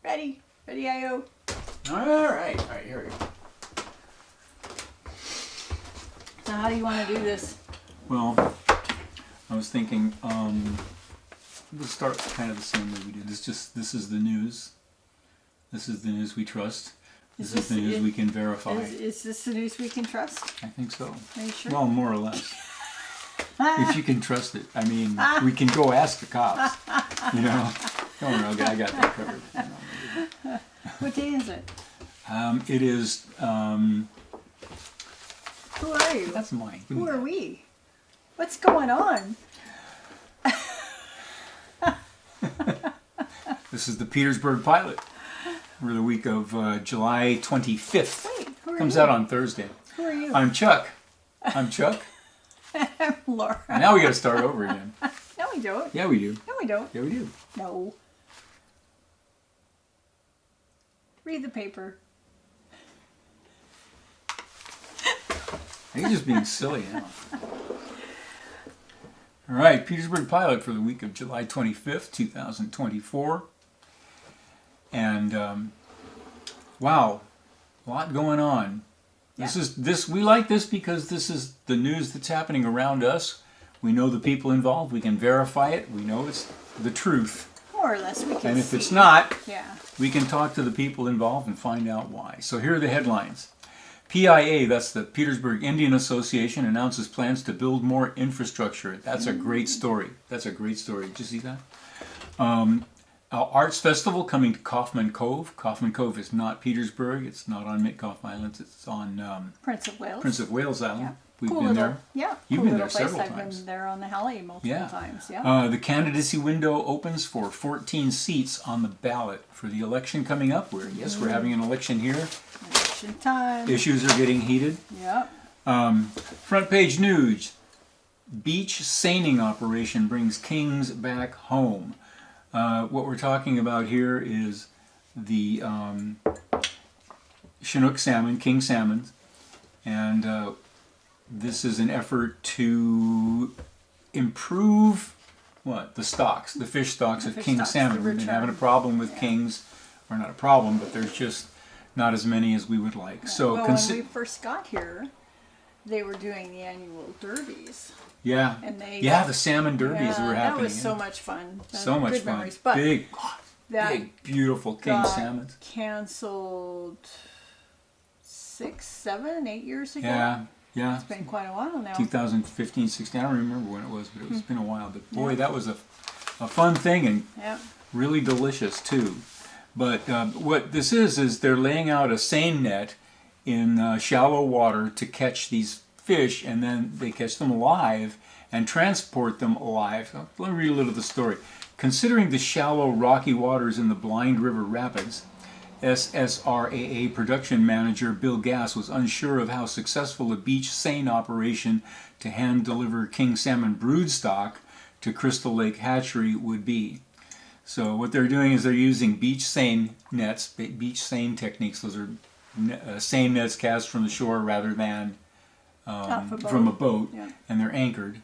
Ready. Ready-I-O. All right, here we go. So how do you want to do this? Well, I was thinking, we'll start kind of the same way we do. This is the news. This is the news we trust. This is the news we can verify. Is this the news we can trust? I think so. Are you sure? Well, more or less. If you can trust it. I mean, we can go ask the cops. You know? Don't worry, I got that covered. You know. What day is it? It is. Who are you? That's mine. Who are we? What's going on? This is the Petersburg Pilot for the week of July 25th. Wait, who are Comes you? out on Thursday. Who are you? I'm Chuck. I'm Chuck. I'm Laura. Now we got to start over again. No, we don't. Yeah, we do. No, we don't. Yeah, we do. No. Read the paper. You're just being silly now. All right, Petersburg Pilot for the week of July 25th, 2024. And wow, a lot going on. Yeah. We like this because this is the news that's happening around us. We know the people involved. We can verify it. We know it's the truth. More or less, we can And if see. it's not, Yeah. we can talk to the people involved and find out why. So here are the headlines. PIA, that's the Petersburg Indian Association, announces plans to build more infrastructure. That's a great story. That's a great story. Did you see that? Arts Festival coming to Kaufman Cove. Kaufman Cove is not Petersburg. It's not on Mitkoff Island. It's on Prince of Wales. Prince of Wales Island. Yeah. We've Cool been little, there. Yeah. You've cool been little there several place. times. I've been there on the Halley multiple Yeah. times. Yeah. The candidacy window opens for 14 seats on the ballot for the election coming up. Yes, we're having an election here. Election time. Issues are getting heated. Yep. Front page news. Beach seining operation brings kings back home. What we're talking about here is the Chinook salmon, king salmon, and this is an effort to improve the stocks, the fish stocks of king salmon. We've been having a problem with kings, or not a problem, but there's just not as many as we would like. So well, when we first got here, they were doing the annual derbies. Yeah, and they the salmon derbies were happening. That was so much fun. So much good fun. Memories. But big, beautiful king got salmon. Canceled 6, 7, 8 years ago. Yeah. It's been quite a while now. 2015, 16. I don't remember when it was, but it's been a while. But boy, that was a fun thing and really delicious too. But what this is they're laying out a seine net in shallow water to catch these fish, and then they catch them alive and transport them alive. Let me read a little of the story. Considering the shallow, rocky waters in the Blind River Rapids, SSRAA production manager Bill Gass was unsure of how successful a beach seine operation to hand-deliver king salmon broodstock to Crystal Lake Hatchery would be. So what they're doing is they're using beach seine nets, beach seine techniques. Those are seine nets cast from the shore rather than from a boat, and they're anchored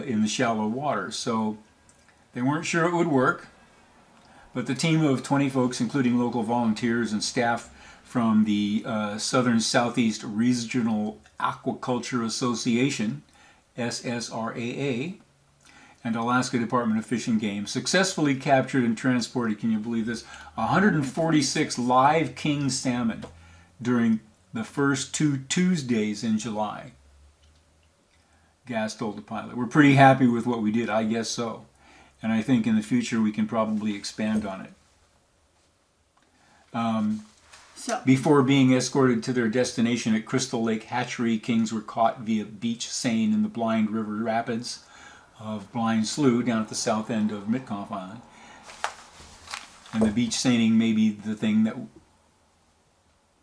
in the shallow water. So they weren't sure it would work, but the team of 20 folks, including local volunteers and staff from the Southern Southeast Regional Aquaculture Association, SSRAA, and Alaska Department of Fish and Game, successfully captured and transported, can you believe this, 146 live king salmon during the first 2 Tuesdays in July. Gass told the pilot. We're pretty happy with what we did, I guess so. And I think in the future we can probably expand on it. Before being escorted to their destination at Crystal Lake Hatchery, kings were caught via beach seine in the Blind River Rapids of Blind Slough down at the south end of Mitkoff Island. And the beach seining may be the thing that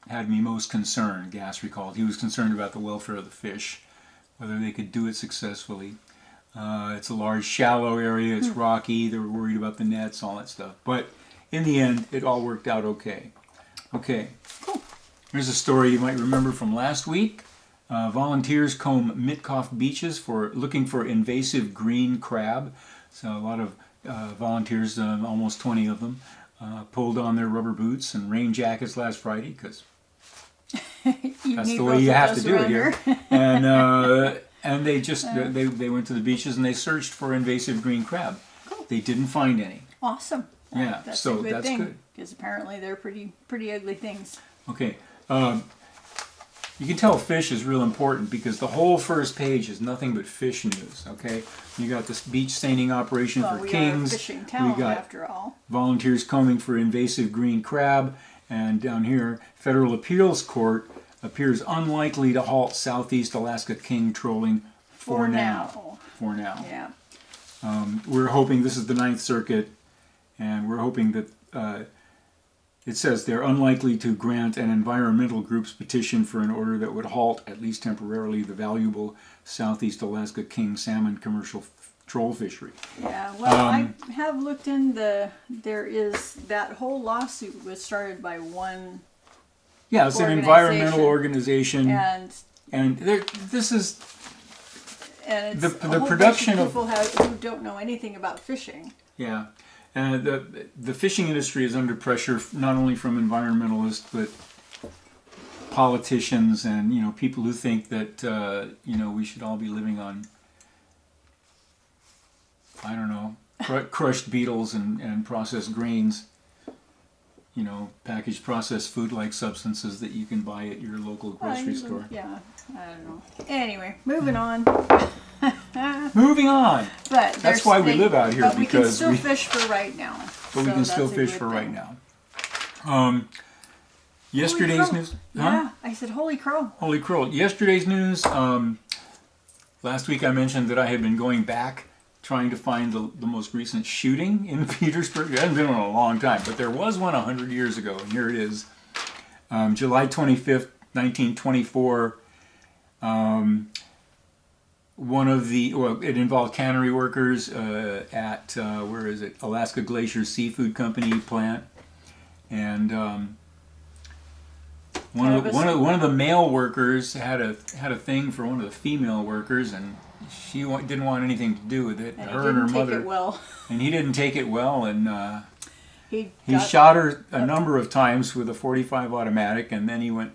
had me most concerned, Gass recalled. He was concerned about the welfare of the fish, whether they could do it successfully. It's a large, shallow area. It's rocky. They were worried about the nets, all that stuff. But in the end, it all worked out okay. Okay. Cool. Here's a story you might remember from last week. Volunteers comb Mitkoff beaches looking for invasive green crab. So a lot of volunteers, almost 20 of them, pulled on their rubber boots and rain jackets last Friday because that's the both way you of have us to do it around here. And they just they went to the beaches and they searched for invasive green crab. Cool. They didn't find any. Awesome. Yeah, That's so a good that's thing, good. because apparently they're pretty ugly things. Okay. You can tell fish is real important because the whole first page is nothing but fish news. Okay, you got this beach steining operation Well, for we kings. are a fishing town, we got after all. volunteers combing for invasive green crab, and down here, federal appeals court appears unlikely to halt Southeast Alaska king trolling for now. For now. Yeah. We're hoping this is the Ninth Circuit, and we're hoping that. It says they're unlikely to grant an environmental group's petition for an order that would halt, at least temporarily, the valuable Southeast Alaska king salmon commercial troll fishery. Yeah, well, I have looked in there is, that whole lawsuit was started by one Yeah, it's an environmental organization. And this is and it's the production bunch of people who don't know anything about fishing. Yeah. The fishing industry is under pressure not only from environmentalists but politicians and people who think that we should all be living on crushed beetles and processed grains, packaged processed food like substances that you can buy at your local grocery store. Yeah, I don't know. Anyway, moving on. Moving on. But that's why we live out here, but because we can still fish for right now. But we can still fish for right now. Yesterday's news. Yeah, I said holy crow. Holy crow. Yesterday's news. Last week I mentioned that I had been going back trying to find the most recent shooting in Petersburg. It hasn't been one in a long time, but there was one 100 years ago, and here it is. July 25th, 1924. It involved cannery workers at Alaska Glacier Seafood Company plant, and one of the male workers had a thing for one of the female workers, and she didn't want anything to do with it. And her and her mother. And he didn't take it well, and he shot her a number of times with a .45 automatic, and then he went.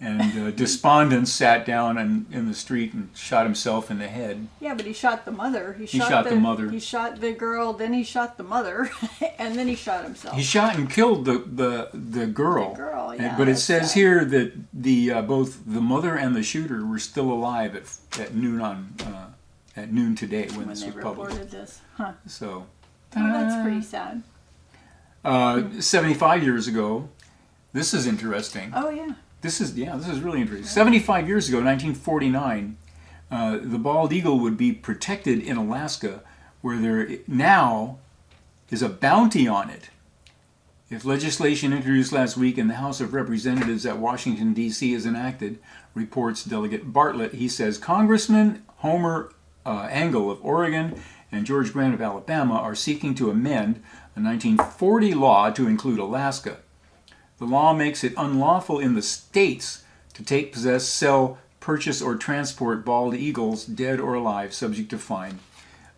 And despondent sat down in the street and shot himself in the head. Yeah, but he shot the mother. He shot the mother. He shot the girl, then he shot the mother, and then he shot himself. He shot and killed the girl. The girl, yeah. But it says here that both the mother and the shooter were still alive at noon today when this was published. Reported this. Huh. So. Well, that's pretty sad. 75 years ago, this is interesting. Oh yeah. This is really interesting. 75 years ago, 1949, the bald eagle would be protected in Alaska, where there now is a bounty on it. If legislation introduced last week in the House of Representatives at Washington, D.C. is enacted, reports Delegate Bartlett, he says Congressman Homer Engel of Oregon and George Grant of Alabama are seeking to amend a 1940 law to include Alaska. The law makes it unlawful in the states to take, possess, sell, purchase, or transport bald eagles, dead or alive, subject to fine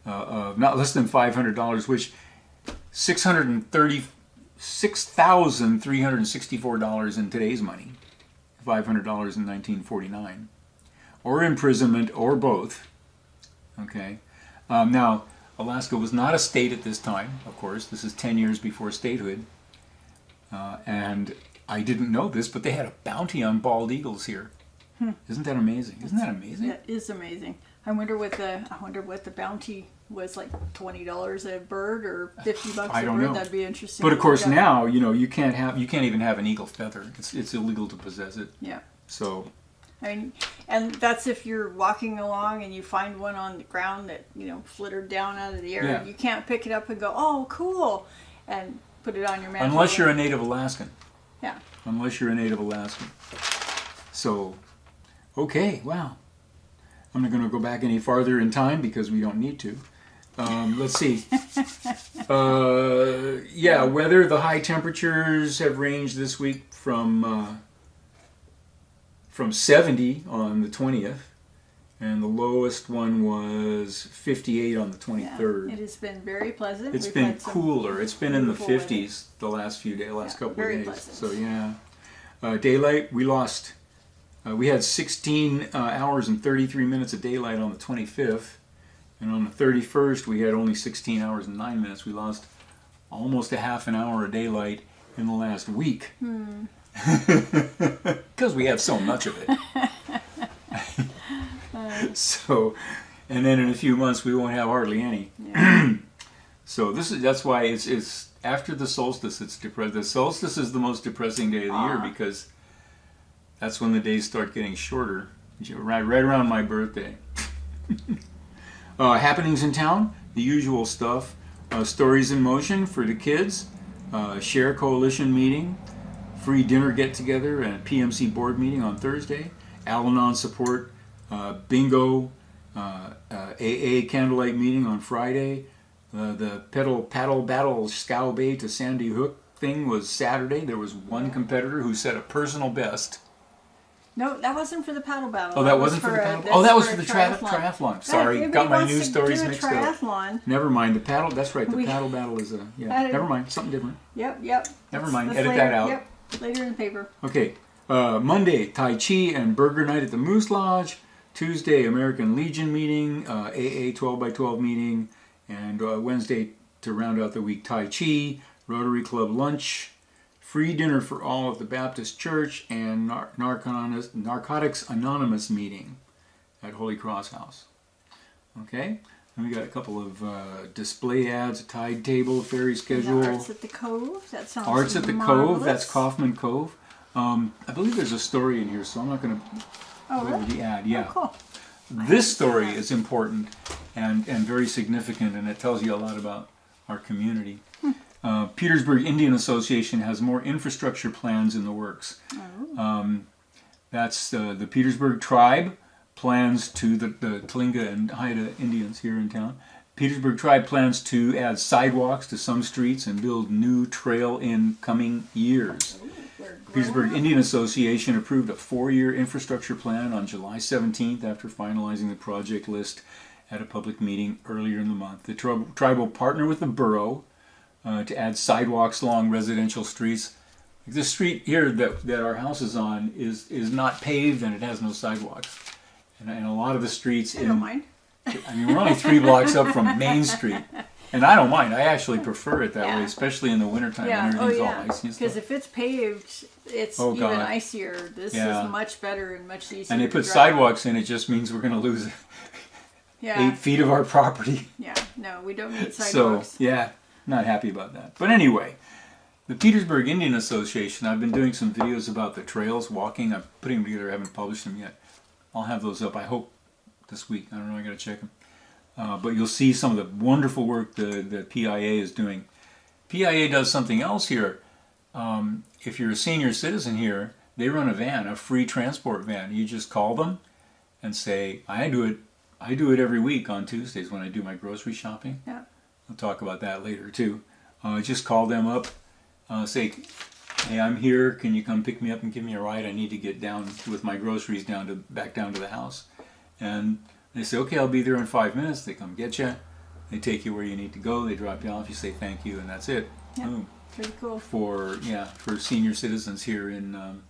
of not less than $500, which $636,364 in today's money, $500 in 1949, or imprisonment, or both. Okay. Now, Alaska was not a state at this time, of course. This is 10 years before statehood. And I didn't know this, but they had a bounty on bald eagles here. Isn't that amazing? Isn't that amazing? That is amazing. I wonder what the bounty was, like $20 a bird or $50 I a don't bird. know. That'd be interesting. But of course now, you can't even have an eagle feather. It's illegal to possess it. Yeah. So. I mean, and that's if you're walking along and you find one on the ground that flittered down out of the air. Yeah. You can't pick it up and go, oh, cool, and put it on your mantle. Unless you're a native Alaskan. Yeah. Unless you're a native Alaskan. So, okay, wow. I'm not going to go back any farther in time because we don't need to. Let's see. Weather, the high temperatures have ranged this week from 70 on the 20th and the lowest one was 58 on the Yeah, 23rd. it has been very pleasant. It's We've been had some cooler. It's been in the beautiful 50s the last few days, last couple of very days. pleasant. So yeah, daylight we lost. We had 16 hours and 33 minutes of daylight on the 25th, and on the 31st we had only 16 hours and 9 minutes. We lost almost a half an hour of daylight in the last week because we have so much of it. So, and then in a few months we won't have hardly any. Yeah. So that's why it's after the solstice. It's depressing. The solstice is the most depressing day of the year because that's when the days start getting shorter. Right around my birthday. Happenings in town, the usual stuff. Stories in motion for the kids. Share Coalition meeting. Free dinner get together and PMC board meeting on Thursday. Al-Anon support. Bingo. AA candlelight meeting on Friday. The paddle battle Scow Bay to Sandy Hook thing was Saturday. There was one competitor who set a personal best. No, that wasn't for the paddle battle. Oh, that wasn't for the paddle. Oh, that was for the triathlon. Sorry, got my news stories mixed up. Never mind. The paddle. That's right. The paddle battle is a Never mind. Something different. Yep. Never mind. That's Edit later, that out. Yep. Later in the paper. Okay. Monday, Tai Chi and Burger Night at the Moose Lodge. Tuesday, American Legion meeting. AA 12x12 meeting. And Wednesday, to round out the week, Tai Chi, Rotary Club lunch, free dinner for all at the Baptist Church, and Narcotics Anonymous meeting at Holy Cross House. Okay, and we got a couple of display ads, a tide table, ferry schedule. And Arts at the Cove. That sounds Arts at the marvelous. Cove. That's Kaufman Cove. I believe there's a story in here, so I'm not going to Oh, go over really? the ad. Yeah. Oh, cool. This story is important and very significant, and it tells you a lot about our community. Petersburg Indian Association has more infrastructure plans in the works. That's the Petersburg tribe plans to, the Tlinga and Haida Indians here in town. Petersburg tribe plans to add sidewalks to some streets and build new trail in coming years. Petersburg Indian Association approved a 4-year infrastructure plan on July 17th after finalizing the project list at a public meeting earlier in the month. The tribe will partner with the borough to add sidewalks along residential streets. This street here that our house is on is not paved and it has no sidewalks. And a lot of the streets I don't mind. I mean, we're only 3 blocks up from Main Street. And I don't mind. I actually prefer it that way, especially in the wintertime when everything's all icy and Because stuff. if it's paved, it's Oh, even God. icier. This is much better and much easier. And they to put drive. sidewalks in, it just means we're going to lose 8 feet of our property. Yeah, no, we don't need So, sidewalks. yeah, not happy about that. But anyway, the Petersburg Indian Association, I've been doing some videos about the trails, walking. I'm putting them together, I haven't published them yet. I'll have those up, I hope, this week. I don't know, I got to check them. But you'll see some of the wonderful work the PIA is doing. PIA does something else here. If you're a senior citizen here, they run a van, a free transport van. You just call them and say, I do it every week on Tuesdays when I do my grocery shopping. Yeah. I'll talk about that later too. Just call them up, say, hey, I'm here. Can you come pick me up and give me a ride? I need to get down with my groceries back down to the house. And they say, okay, I'll be there in 5 minutes. They come get you. They take you where you need to go. They drop you off. You say thank you, and that's it. Yeah. Boom. Pretty cool. For senior citizens here in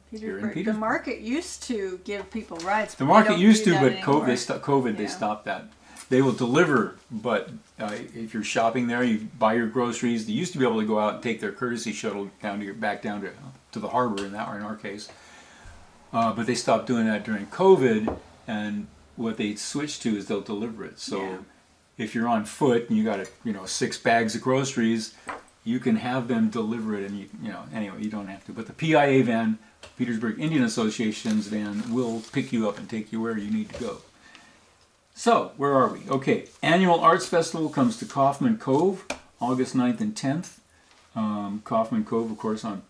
Petersburg. The market used to give people rides. The but market they don't used do to, that but anymore. they stopped that. They will deliver, but if you're shopping there, you buy your groceries. They used to be able to go out and take their courtesy shuttle back down to the harbor in our case. But they stopped doing that during COVID, and what they switched to is they'll deliver it. So if you're on foot and you got 6 bags of groceries, you can have them deliver it, and anyway, you don't have to. But the PIA van, Petersburg Indian Association's van, will pick you up and take you where you need to go. So, where are we? Okay, Annual Arts Festival comes to Kaufman Cove, August 9th and 10th. Kaufman Cove, of course, on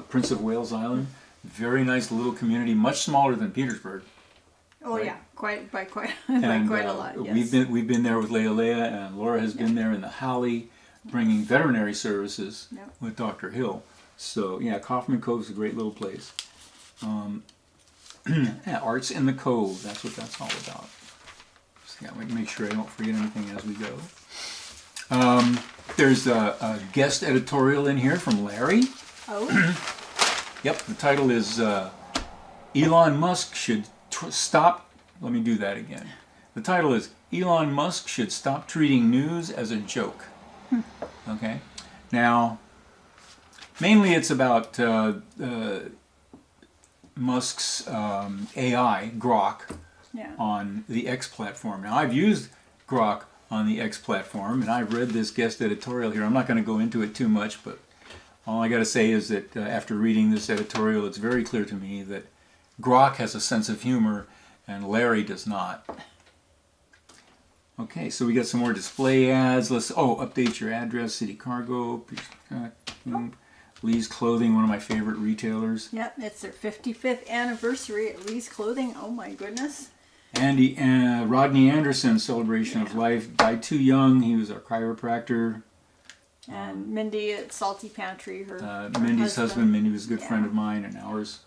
Prince of Wales Island. Very nice little community, much smaller than Petersburg. Oh right? Yeah, quite And, a lot. Yes. We've been there with Lealea, and Laura has been there in the Holly, bringing veterinary services with Dr. Hill. So yeah, Kaufman Cove is a great little place. Yeah, Arts in the Cove. That's what that's all about. So, yeah, make sure I don't forget anything as we go. There's a guest editorial in here from Larry. Oh. Yep, the title is Elon Musk should stop. Let me do that again. The title is Elon Musk should stop treating news as a joke. Okay. Now, mainly it's about Musk's AI, Grok, on the X platform. Now, I've used Grok on the X platform, and I've read this guest editorial here. I'm not going to go into it too much, but all I got to say is that after reading this editorial, it's very clear to me that Grok has a sense of humor and Larry does not. Okay, so we got some more display ads. Update your address, City Cargo, Lee's Clothing, one of my favorite retailers. Yep, it's their 55th anniversary at Lee's Clothing. Oh my goodness. Rodney Anderson, Celebration of Life, died too young. He was our chiropractor. And Mindy at Salty Pantry, her Mindy's husband. Mindy was a good friend of mine and ours.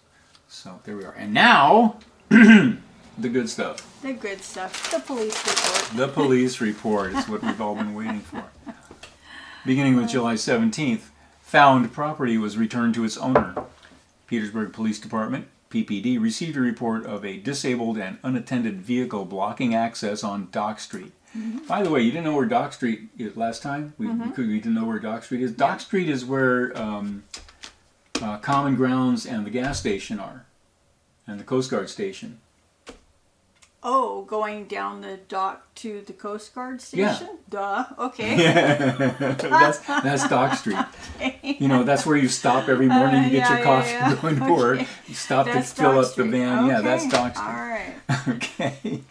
So there we are. And now, the good stuff. The good stuff. The police report. The police report is what we've all been waiting for. Beginning with July 17th, found property was returned to its owner. Petersburg Police Department, PPD, received a report of a disabled and unattended vehicle blocking access on Dock Street. Mm-hmm. By the way, you didn't know where Dock Street is last time? We didn't know where Dock Street is. Dock Street is where Common Grounds and the gas station are, and the Coast Guard station. Oh, going down the dock to the Coast Guard station? Yeah. Duh. Okay. that's Dock Street. Okay. You know, that's where you stop every morning to get your coffee and go into work. You stop to fill up the van. Okay. Yeah, that's Dock Street. All right. Okay.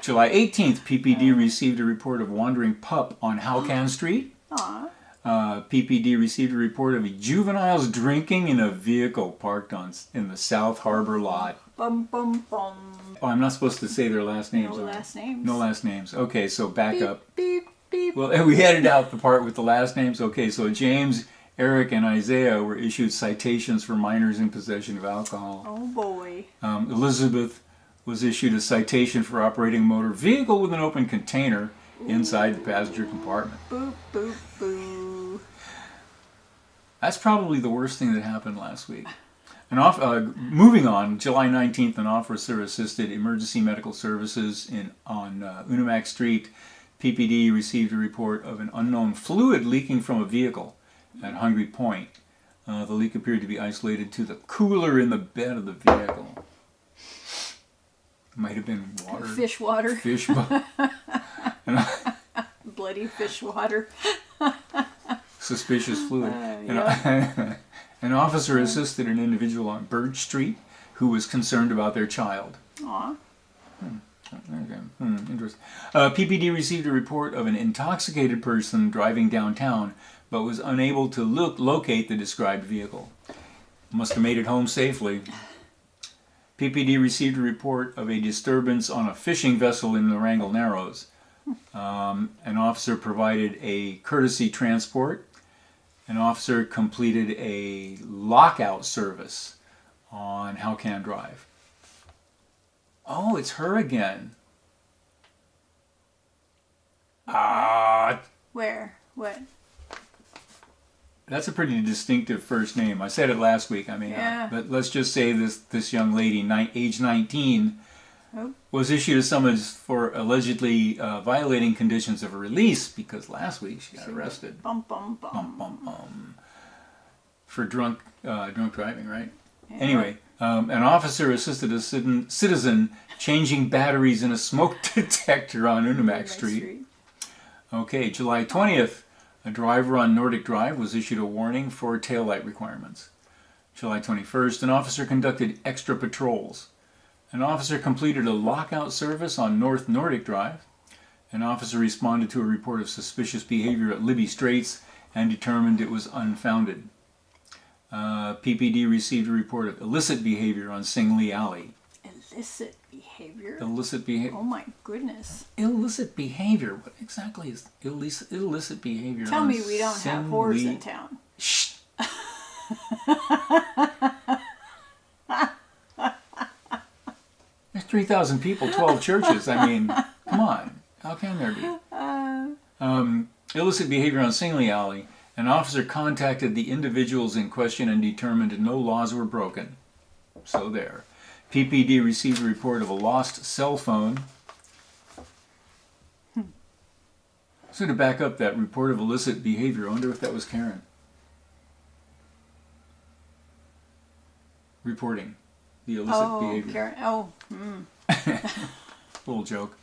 July 18th, PPD received a report of wandering pup on Howcan Street. Aww. PPD received a report of a juveniles drinking in a vehicle parked in the South Harbor lot. Bum, bum, bum. Oh, I'm not supposed to say their last names. No last names. No last names. Okay, so back beep, up. Beep, beep. Well, we edited out the part with the last names. Okay, so James, Eric, and Isaiah were issued citations for minors in possession of alcohol. Oh, boy. Elizabeth was issued a citation for operating a motor vehicle with an open container inside the passenger compartment. Boop, boop, boo. That's probably the worst thing that happened last week. Moving on, July 19th, an officer assisted emergency medical services on Unimac Street. PPD received a report of an unknown fluid leaking from a vehicle at Hungry Point. The leak appeared to be isolated to the cooler in the bed of the vehicle. Might have been water. Fish water. Fish water. Bloody fish water. Suspicious fluid. Yeah. An officer assisted an individual on Birch Street who was concerned about their child. Aw. Interesting. PPD received a report of an intoxicated person driving downtown but was unable to locate the described vehicle. Must have made it home safely. PPD received a report of a disturbance on a fishing vessel in the Wrangell Narrows. An officer provided a courtesy transport. An officer completed a lockout service on Howcan Drive. Oh, it's her again. Where? What? That's a pretty distinctive first name. I said it last week, but let's just say this young lady, age 19, was issued a summons for allegedly violating conditions of release because last week she got arrested. For drunk driving, right? Yeah. Anyway, an officer assisted a citizen changing batteries in a smoke detector on Unimac Street. Okay, July 20th, a driver on Nordic Drive was issued a warning for taillight requirements. July 21st, an officer conducted extra patrols. An officer completed a lockout service on North Nordic Drive. An officer responded to a report of suspicious behavior at Libby Straits and determined it was unfounded. PPD received a report of illicit behavior on Sing Lee Alley. Illicit behavior? Illicit behavior. Oh my goodness. Illicit behavior? What exactly is illicit behavior? Tell me we don't have whores in town. Shh. 3,000 people, 12 churches. I mean, come on. How can there be? Illicit behavior on Singley Alley. An officer contacted the individuals in question and determined no laws were broken. So there. PPD received a report of a lost cell phone. So to back up that report of illicit behavior, I wonder if that was Karen. Reporting the illicit behavior. Karen. Oh, Little joke.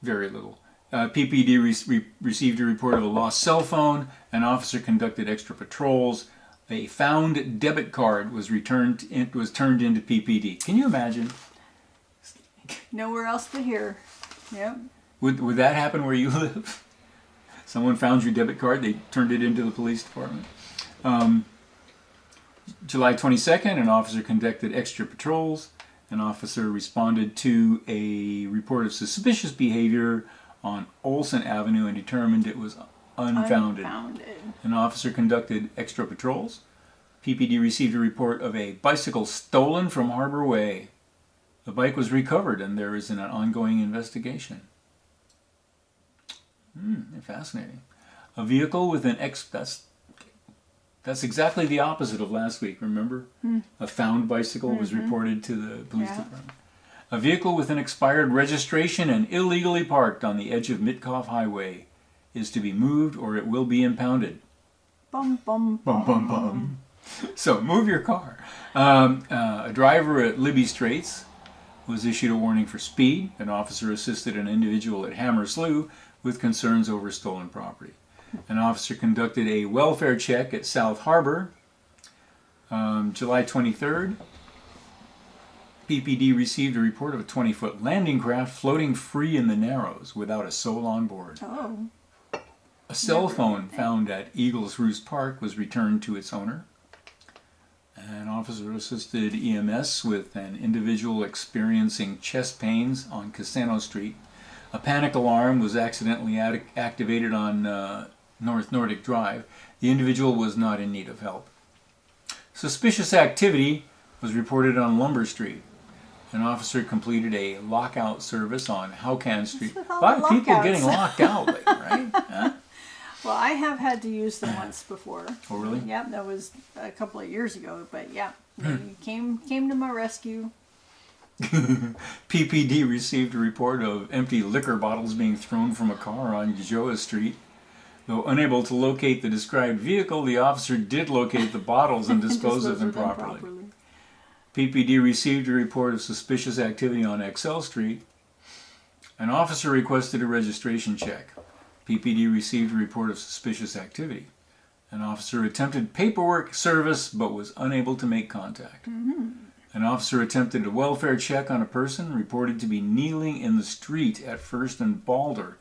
Very little. PPD received a report of a lost cell phone. An officer conducted extra patrols. A found debit card was turned into PPD. Can you imagine? nowhere else but here. Yep. Would that happen where you live? Someone found your debit card, they turned it into the police department. July 22nd, an officer conducted extra patrols. An officer responded to a report of suspicious behavior on Olson Avenue and determined it was unfounded. An officer conducted extra patrols. PPD received a report of a bicycle stolen from Harbor Way. The bike was recovered and there is an ongoing investigation. Fascinating. A vehicle with an that's exactly the opposite of last week, remember? A found bicycle was reported to the police department. A vehicle with an expired registration and illegally parked on the edge of Mitkoff Highway is to be moved or it will be impounded. Bum, bum, Bum, bum, bum. So, move your car. A driver at Libby Straits was issued a warning for speed. An officer assisted an individual at Hammerslew with concerns over stolen property. An officer conducted a welfare check at South Harbor. July 23rd, PPD received a report of a 20-foot landing craft floating free in the Narrows without a soul on board. Oh. A cell phone found at Eagles Roost Park was returned to its owner. An officer assisted EMS with an individual experiencing chest pains on Cassano Street. A panic alarm was accidentally activated on North Nordic Drive. The individual was not in need of help. Suspicious activity was reported on Lumber Street. An officer completed a lockout service on Howcan Street. A lot of people getting locked out lately, right? Huh? Well, I have had to use them once before. Oh, really? Yep, that was a couple of years ago, but yeah, they came to my rescue. PPD received a report of empty liquor bottles being thrown from a car on Joa Street. Though unable to locate the described vehicle, the officer did locate the bottles and dispose of them properly. PPD received a report of suspicious activity on XL Street. An officer requested a registration check. PPD received a report of suspicious activity. An officer attempted paperwork service but was unable to make contact. An officer attempted a welfare check on a person reported to be kneeling in the street at First and Balder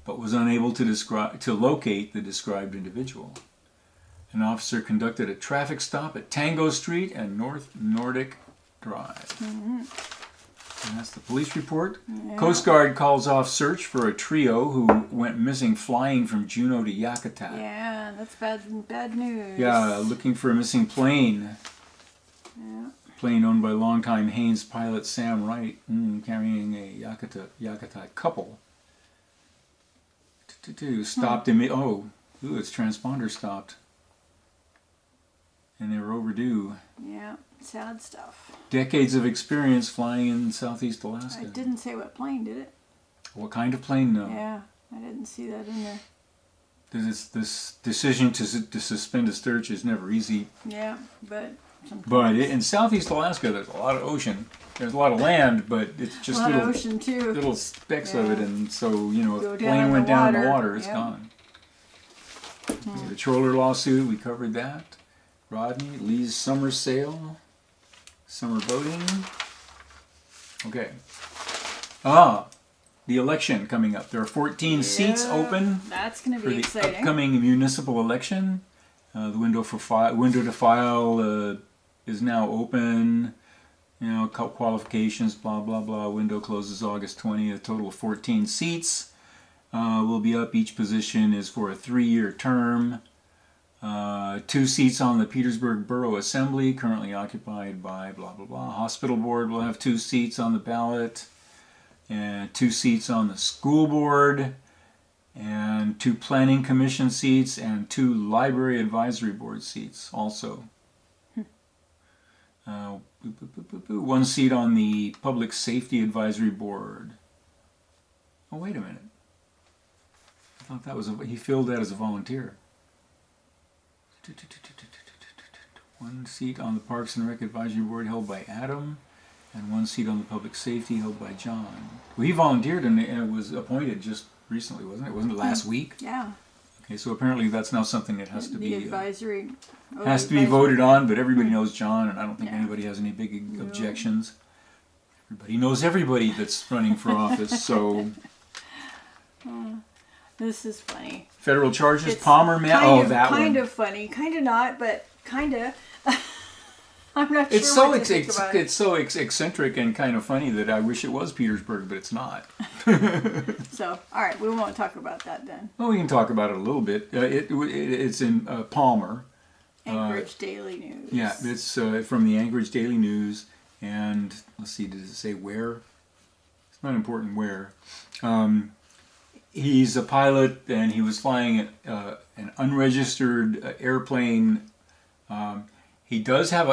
but was unable to locate the described individual. An officer conducted a traffic stop at Tango Street and North Nordic Drive. And that's the police report. Yeah. Coast Guard calls off search for a trio who went missing flying from Juneau to Yakutat. Yeah, that's bad news. Yeah, looking for a missing plane. Yeah. Plane owned by longtime Haynes pilot Sam Wright, carrying a Yakutat couple. Stopped its transponder stopped. And they were overdue. Yeah, sad stuff. Decades of experience flying in Southeast Alaska. It didn't say what plane, did it? What kind of plane? No. Yeah, I didn't see that in there. This decision to suspend a search is never easy. Yeah, but sometimes. But in Southeast Alaska, there's a lot of ocean. There's a lot of land, but it's just little specks of it, and so if the plane went down in the water, it's gone. The trawler lawsuit, we covered that. Rodney, Lee's summer sale, summer boating. Okay. The election coming up. There are 14 seats open. That's going to be for exciting. The upcoming municipal election. The window to file is now open. Qualifications, blah blah blah. Window closes August 20th. A total of 14 seats will be up. Each position is for a 3-year term. 2 seats on the Petersburg Borough Assembly, currently occupied by blah, blah, blah. Hospital Board will have 2 seats on the ballot, and 2 seats on the school board, and 2 Planning Commission seats, and 2 Library Advisory Board seats also. 1 seat on the Public Safety Advisory Board. Oh, wait a minute. I thought that was he filled that as a volunteer. 1 seat on the Parks and Rec Advisory Board held by Adam, and 1 seat on the Public Safety held by John. Well, he volunteered and was appointed just recently, wasn't it? Wasn't it last week? Yeah. Okay, so apparently that's now something that has to be advisory has to be voted on, but everybody knows John, and I don't think anybody has any big objections. Everybody knows everybody that's running for office, so. This is funny. Federal charges, It's Palmer man. That one. Kind of funny, kind of not, but kind of. I'm not It's sure so what to think about it. it's so eccentric and kind of funny that I wish it was Petersburg, but it's not. So, all right, we won't talk about that then. Well, we can talk about it a little bit. It's in Palmer. Anchorage Daily News. Yeah, it's from the Anchorage Daily News, and let's see, does it say where? It's not important where. He's a pilot, and he was flying an unregistered airplane. He does have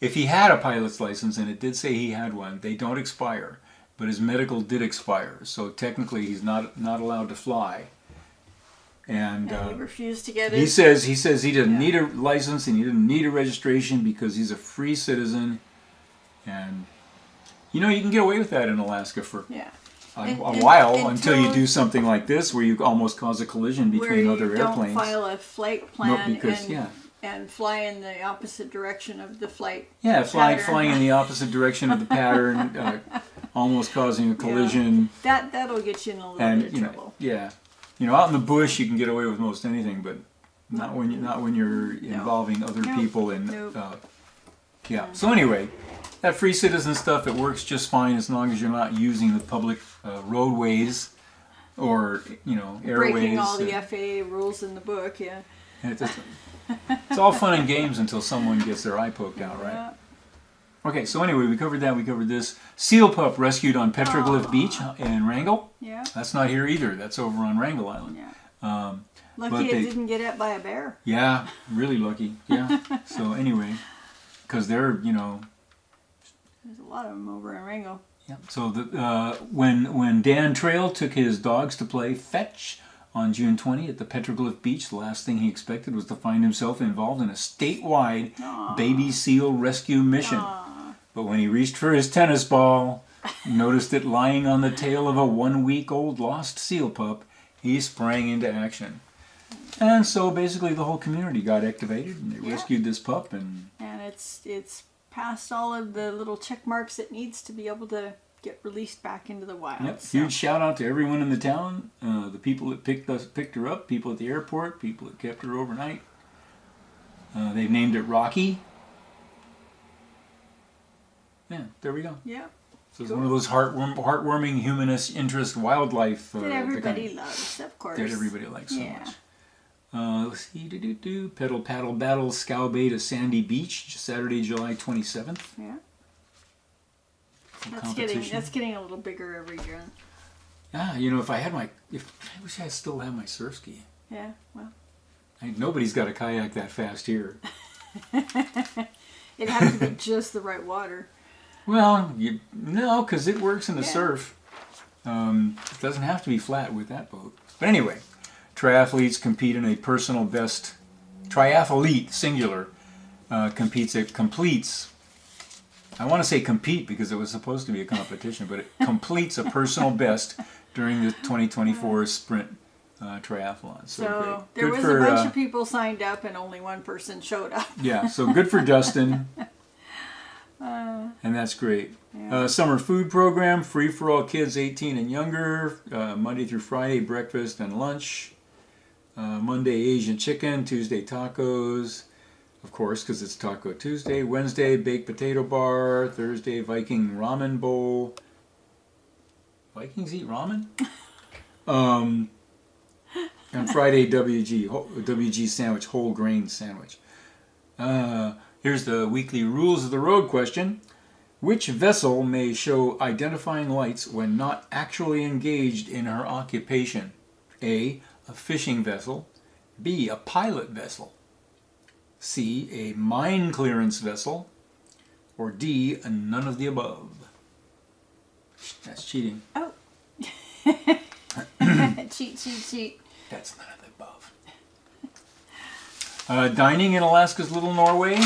if he had a pilot's license, and it did say he had one, they don't expire. But his medical did expire, so technically he's not allowed to fly. And he refused to get it. He says he didn't need a license and he didn't need a registration because he's a free citizen, and you can get away with that in Alaska for a while until you do something like this where you almost cause a collision between other airplanes. Don't file a flight plan because, and fly in the opposite direction of the flight. Yeah, flying in the opposite direction of the pattern, almost causing a collision. That'll get you in a little bit of trouble. Out in the bush you can get away with most anything, but not when you're involving other people in. So anyway, that free citizen stuff, it works just fine as long as you're not using the public roadways or airways. Breaking all the FAA rules in the book. Yeah. It's all fun and games until someone gets their eye poked out, right? Yeah. Okay, so anyway, we covered that. We covered this. Seal pup rescued on Petroglyph Beach in Wrangell. Yeah. That's not here either. That's over on Wrangell Island. Yeah. Lucky it didn't get at by a bear. Yeah, really lucky. Yeah. So anyway, because they're, There's a lot of them over in Wrangell. Yeah. So when Dan Trail took his dogs to play fetch on June 20 at the Petroglyph Beach, the last thing he expected was to find himself involved in a statewide baby seal rescue mission. But when he reached for his tennis ball, noticed it lying on the tail of a 1-week-old lost seal pup, he sprang into action. And so basically the whole community got activated, and they rescued this pup. And it's passed all of the little check marks it needs to be able to get released back into the wild. Yep. Huge shout out to everyone in the town, the people that picked her up, people at the airport, people that kept her overnight. They've named it Rocky. Yeah, there we go. Yeah. So it's one of those heartwarming humanist interest wildlife that everybody loves, of course. That everybody likes so much. Let's see, Pedal Paddle Battle Scow Bay to Sandy Beach, Saturday, July 27th. Yeah. That's getting a little bigger every year. If I wish I still had my surf ski. Yeah, well. Nobody's got a kayak that fast here. It'd have to be just the right water. Well, no, because it works in the surf. It doesn't have to be flat with that boat. But anyway, triathletes compete in a personal best. Triathlete, singular, completes. I want to say compete because it was supposed to be a competition, but it completes a personal best during the 2024 sprint triathlon. So there was a bunch of people signed up and only one person showed up. Yeah, so good for Dustin. And that's great. Yeah. Summer food program, free for all kids 18 and younger, Monday through Friday, breakfast and lunch. Monday, Asian chicken, Tuesday, tacos, of course, because it's Taco Tuesday. Wednesday, baked potato bar. Thursday, Viking ramen bowl. Vikings eat ramen? On Friday, WG sandwich, whole grain sandwich. Here's the weekly rules of the road question. Which vessel may show identifying lights when not actually engaged in her occupation? A fishing vessel. B, a pilot vessel. C, a mine clearance vessel. Or D, none of the above. That's cheating. Oh. Cheat. That's none of the above. Dining in Alaska's Little Norway.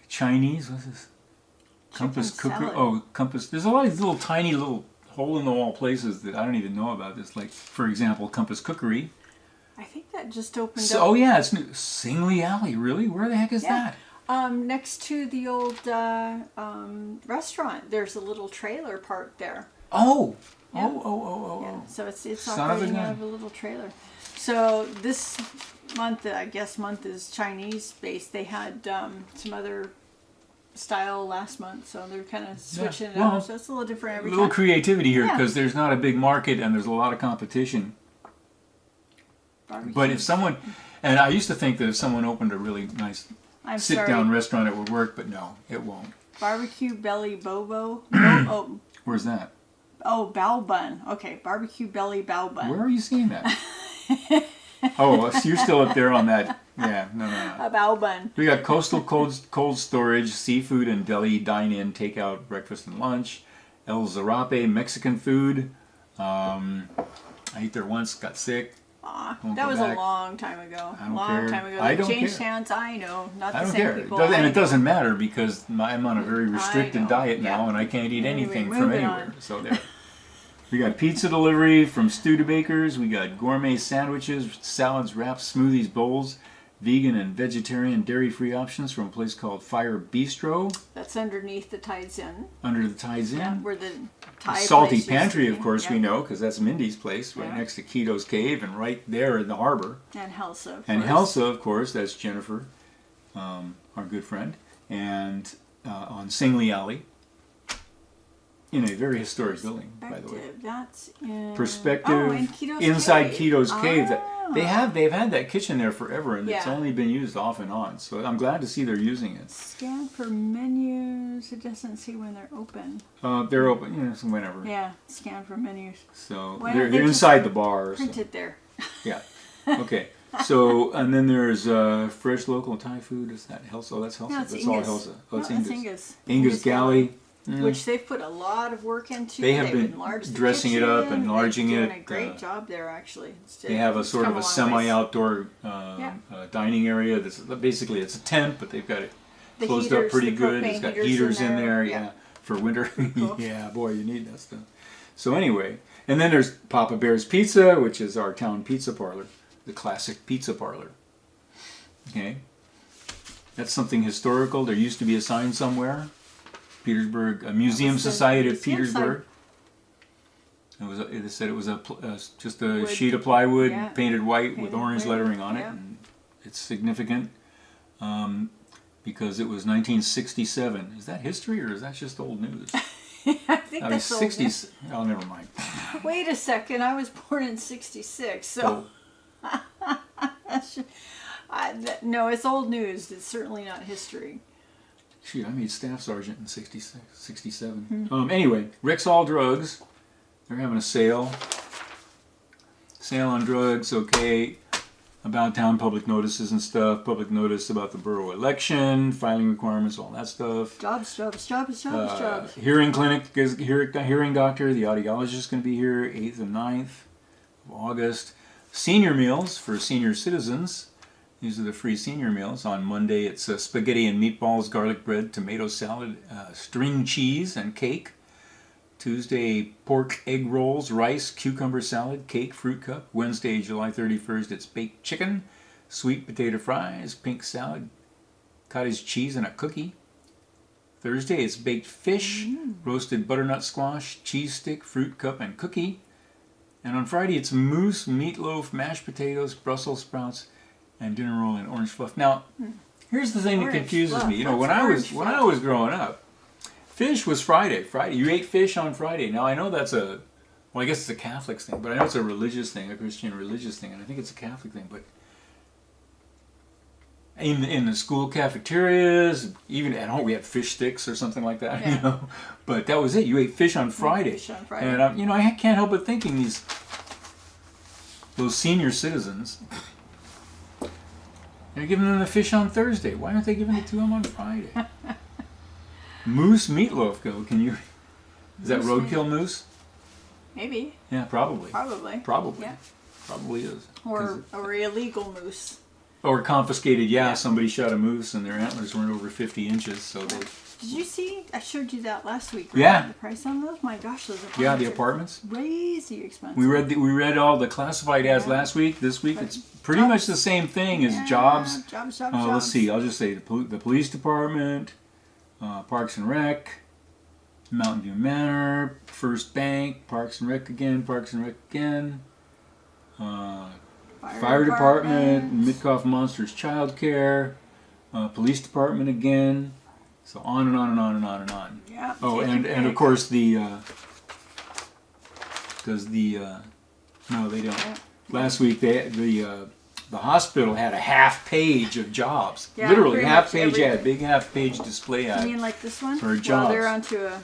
Chinese, what's this? Compass cooker. Oh, Compass. There's a lot of these little tiny little hole-in-the-wall places that I don't even know about this. Like, for example, Compass Cookery. I think that just opened up. Oh, yeah, it's new. Lealea, really? Where the heck is that? Next to the old restaurant, there's a little trailer park there. Oh. Yeah. Oh. Yeah. So it's Son of a operating gun. out of a little trailer. So this month, month is Chinese based. They had some other style last month, so they're kind of switching it up. So it's a little different every A little time. creativity here because there's not a big market and there's a lot of competition. Barbecue. But if someone, and I used to think that if someone opened a really nice sit-down restaurant, it would work, but no, it won't. Barbecue Belly Bobo. Where's that? Oh, Bao Bun. Okay, Barbecue Belly Bao Bun. Where are you seeing that? Oh, so you're still up there on that. Yeah, no. A Bao Bun. We got coastal cold storage, seafood and deli, dine-in, takeout, breakfast and lunch. El Zarape, Mexican food. I ate there once, got sick. That was a long time ago. I don't care. Time ago. I don't changed care. hands. I know. Not I the don't same care. people. And it doesn't matter because I'm on a very restricted know. diet now Yeah. and I can't eat anything Anyway, from moving anywhere. on. So there. We got pizza delivery from Studebakers. We got gourmet sandwiches, salads, wraps, smoothies, bowls, vegan and vegetarian dairy-free options from a place called Fire Bistro. That's underneath the Tides Inn. Under the Tides Inn. Yeah, where the Thai Salty place used Pantry, to of be. course, we Yeah. know because that's Mindy's place right next to Keto's Cave and right there in the harbor. And Helsa. And Helsa, of course, that's Jennifer, our good friend, and on Singley Alley, in a very historic building, by the way. That's in... Perspective, in Keto's inside Cave. Keto's Cave. They've had that kitchen there forever, and it's Yeah. only been used off and on. So I'm glad to see they're using it. Scan for menus. It doesn't see when they're open. They're open, so whenever. Yeah, scan for menus. So Why they're don't they just inside the bars. Print it there. Yeah. Okay. So, and then there's fresh local Thai food. Is that Helsa? Oh, that's Helsa. No, it's That's Ingus. all Helsa. Oh, it's No, it's Ingus. Ingus. Ingus Galley. Which they've put a lot of work into. They have been enlarged the dressing it up, kitchen. enlarging They're it. doing a great job there, actually. They have a sort of a ways. semi-outdoor dining area. That's basically it's a tent, but they've got it The closed up heaters, pretty the good. propane It's got heaters heaters in there, yeah. for winter. Cool. Yeah, boy, you need that stuff. So anyway, and then there's Papa Bear's Pizza, which is our town pizza parlor, the classic pizza parlor. Okay, that's something historical. There used to be a sign somewhere. Petersburg, a Museum Society of museum Petersburg. It said it was just a Wood. sheet of plywood Yeah. painted white with Painted orange white, lettering on it. yeah. And it's significant because it was 1967. Is that history or is that just old news? I think that's old. 60s. Oh, never mind. Wait a second. I was born in 66, so... No, it's old news. It's certainly not history. Shoot, I made staff sergeant in 66, 67. Anyway, Rick's All Drugs. They're having a sale. Sale on drugs, okay. About town public notices and stuff. Public notice about the borough election, filing requirements, all that stuff. Jobs. Hearing clinic, hearing doctor. The audiologist is going to be here 8th and 9th of August. Senior meals for senior citizens. These are the free senior meals. On Monday, it's spaghetti and meatballs, garlic bread, tomato salad, string cheese, and cake. Tuesday, pork egg rolls, rice, cucumber salad, cake, fruit cup. Wednesday, July 31st, it's baked chicken, sweet potato fries, pink salad, cottage cheese, and a cookie. Thursday, it's baked fish, roasted butternut squash, cheese stick, fruit cup, and cookie. And on Friday, it's mousse, meatloaf, mashed potatoes, Brussels sprouts, and dinner roll and orange fluff. Now, here's the thing that confuses me. You know, when I was growing up, fish was Friday. You ate fish on Friday. Now I know that's a Well, I guess it's a Catholic thing, but I know it's a religious thing, a Christian religious thing, and I think it's a Catholic thing. But in the school cafeterias, even at home, we had fish sticks or something like that, Yeah. you know. But that was it. You ate fish on Friday. Fish on Friday. And you know, I can't help but thinking those senior citizens, they're giving them the fish on Thursday. Why aren't they giving it to them on Friday? Moose meatloaf, go. Can you? Is that Moose roadkill moose? Maybe. Yeah, probably. Probably. Probably. Yeah. Probably is. Or illegal moose. Or confiscated, Yeah. Somebody shot a moose and their antlers weren't over 50 inches, so they... Did you see? I showed you that last week. Right? Yeah. The price on those? My gosh, those apartments. Yeah, the are apartments. crazy expensive. We read all the classified ads last week. This week it's pretty much the same thing as jobs. Jobs. Let's see, I'll just say the police department, Parks and Rec, Mountain View Manor, First Bank, Parks and Rec again, Fire department, Midcoff Monsters Child Care, Police department again, so on and on and on and on and on. Yeah. Oh, and of course no, they don't. Yeah. Last week the hospital had a half page of jobs. Yeah, Literally pretty half much page ad, everything. big half page display ad. You mean like this one? For Well, jobs. they're onto a.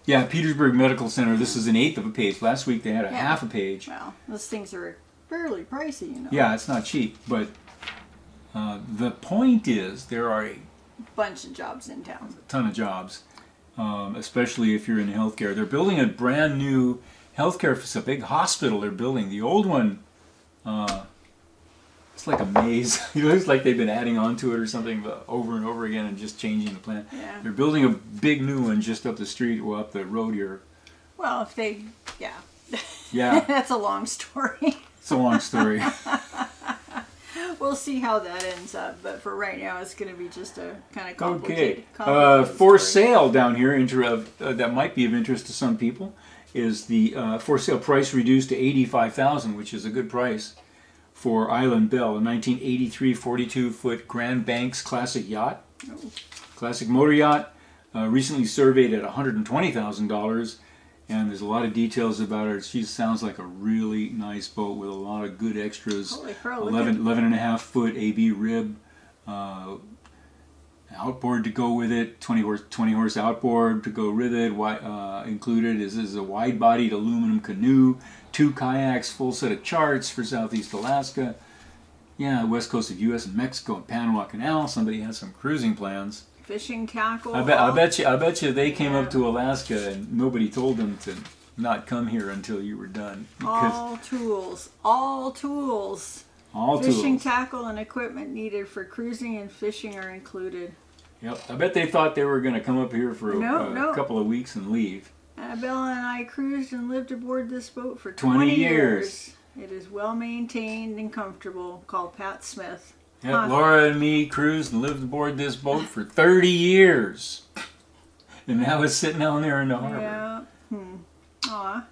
Yeah, Petersburg Medical Center. This is an eighth of a page. Last week they had a half a page. Well, those things are fairly pricey, you know. Yeah, it's not cheap, but the point is there are a Bunch of jobs in town. ton of jobs, especially if you're in healthcare. They're building a brand new healthcare facility, a big hospital they're building. The old one, it's like a maze. It looks like they've been adding on to it or something over and over again and just changing the plan. Yeah. They're building a big new one just up the street, or up the road here. Well, if they, yeah. Yeah. That's a long story. It's a long story. We'll see how that ends up, but for right now, it's going to be just a kind of Okay. complicated For story. sale down here, that might be of interest to some people, is the for sale price reduced to $85,000, which is a good price for Island Belle, a 1983 42-foot Grand Banks classic yacht, classic motor yacht, recently surveyed at $120,000. And there's a lot of details about her. She sounds like a really nice boat with a lot of good extras. Holy crow, 11 and a half foot AB rib, outboard to go with it, 20 horse outboard to go with it. Included is a wide-bodied aluminum canoe, 2 kayaks, full set of charts for Southeast Alaska. Yeah, west coast of U.S. and Mexico and Panama Canal. Somebody has some cruising plans. Fishing tackle. I bet you they came up to Alaska and nobody told them to not come here until you were done. All tools. All Fishing tackle and equipment needed for cruising and fishing are included. Yep. I bet they thought they were going to come up here for a couple of weeks and leave. Annabelle and I cruised and lived aboard this boat for 20 years. It is well maintained and comfortable. Call Pat Smith. Yep, Laura and me cruised and lived aboard this boat for 30 years. And now it's sitting down there in the harbor. Yeah. Aw.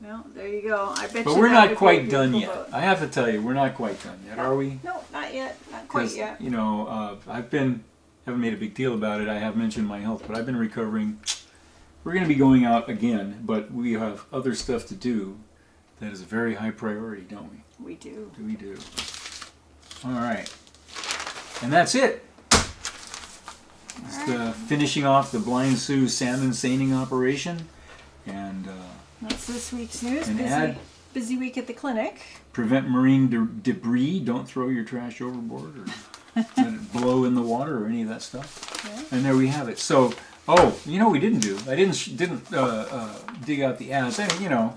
Well, there you go. I bet. But you we're that not would be quite a done beautiful yet. boat. I have to tell you, we're not quite done yet, are we? No, not yet. Not quite yet. You know, haven't made a big deal about it. I have mentioned my health, but I've been recovering. We're going to be going out again, but we have other stuff to do that is a very high priority, don't we? We do. We do. All right. And that's it. It's the finishing off the Blind Sue salmon seining operation. And That's this week's news. an ad. Busy week at the clinic. Prevent marine debris. Don't throw your trash overboard or let it blow in the water or any of that stuff. Yeah. And there we have it. So, you know what we didn't do? I didn't dig out the ads. I mean, you know,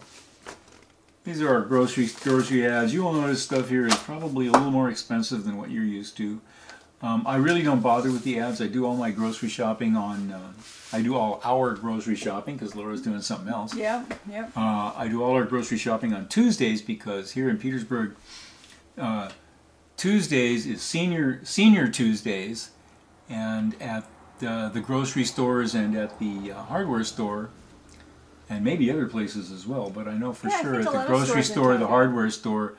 these are our grocery ads. You will notice stuff here is probably a little more expensive than what you're used to. I really don't bother with the ads. I do all my grocery shopping on. I do all our grocery shopping because Laura's doing something else. Yep. I do all our grocery shopping on Tuesdays because here in Petersburg, Tuesdays is senior Tuesdays, and at the grocery stores and at the hardware store, and maybe other places as well. But I know for Yeah, I sure think at a the lot of grocery stores in store, town the do. hardware store,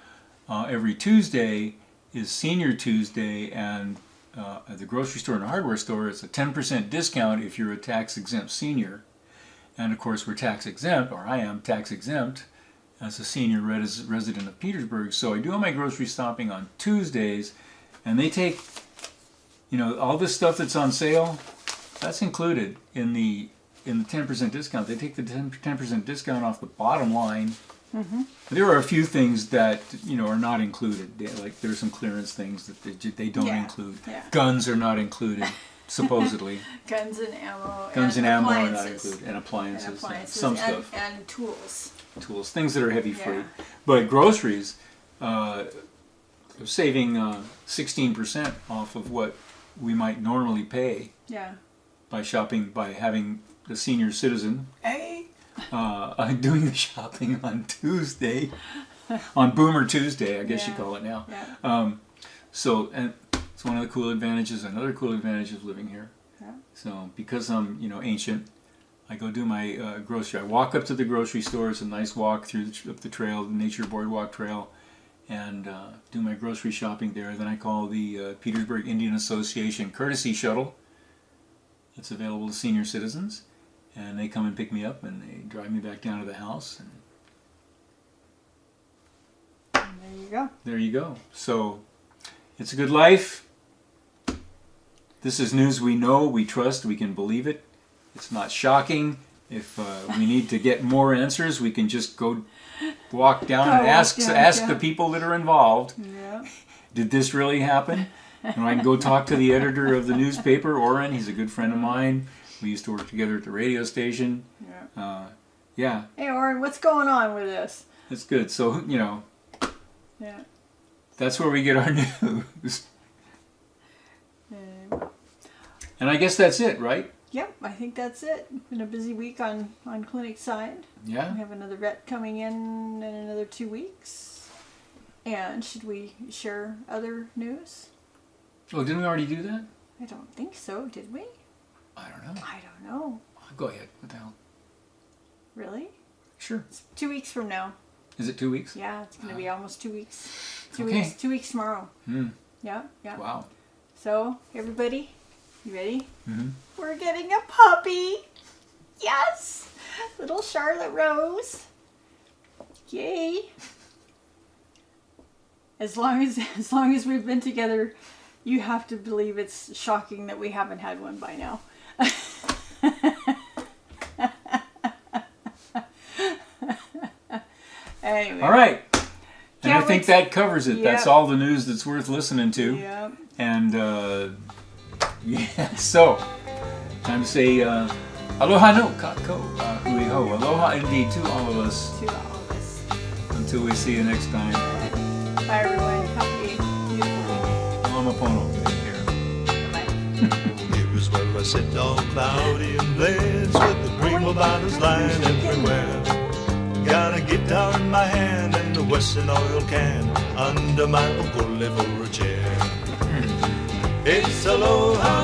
every Tuesday is Senior Tuesday, and at the grocery store and hardware store, it's a 10% discount if you're a tax-exempt senior. And of course, we're tax exempt, or I am tax exempt as a senior resident of Petersburg. So I do all my grocery shopping on Tuesdays, and they take, all this stuff that's on sale, that's included in the 10% discount. They take the 10% discount off the bottom line. Mm-hmm. There are a few things that are not included. Like there's some clearance things that they don't include. Yeah. Guns are not included, supposedly. Guns and ammo. Are not included, and appliances. Some stuff. And tools. Things that are heavy freight. But groceries, saving 16% off of what we might normally pay. Yeah. By having the senior citizen. Doing the shopping on Tuesday, on Boomer Tuesday, I guess you call it now. Yeah. So, and it's one of the cool advantages, another cool advantage of living here. Yeah. So, because I'm, ancient, I go do my grocery. I walk up to the grocery store. It's a nice walk up the trail, the Nature Boardwalk Trail, and do my grocery shopping there. Then I call the Petersburg Indian Association courtesy shuttle. It's available to senior citizens. And they come and pick me up, and they drive me back down to the house. And there you go. There you go. So, it's a good life. This is news we know, we trust, we can believe it. It's not shocking. If we need to get more answers, we can just go walk down and ask the people that are involved. Yeah. Did this really happen? And I can go talk to the editor of the newspaper, Oren. He's a good friend of mine. We used to work together at the radio station. Yeah. Hey, Oren, what's going on with this? It's good. So, Yeah. That's where we get our news. And I guess that's it, right? Yep, I think that's it. Been a busy week on clinic side. Yeah. We have another vet coming in another 2 weeks. And should we share other news? Oh, didn't we already do that? I don't think so, did we? I don't know. Go ahead. What the hell? Really? Sure. It's 2 weeks from now. Is it 2 weeks? Yeah, it's going to be almost 2 weeks. 2 Okay. weeks. 2 weeks tomorrow. Yeah. Wow. So, everybody, you ready? Mm-hmm. We're getting a puppy. Yes! Little Charlotte Rose. Yay! As long as we've been together, you have to believe it's shocking that we haven't had one by now. Anyway. All right. And I think that covers it. Yep. That's all the news that's worth listening to. Yep. And, so, time to say, aloha no kako, hui ho. Aloha indeed to all of us. To all of us. Until we see you next time. Bye, everyone. Have a beautiful week. Mamapono. Take care. Bye. Here's where I sit all cloudy and blaze with the green bananas lying everywhere. Got a guitar in my hand and a Western oil can under my ukole for a chair. It's aloha.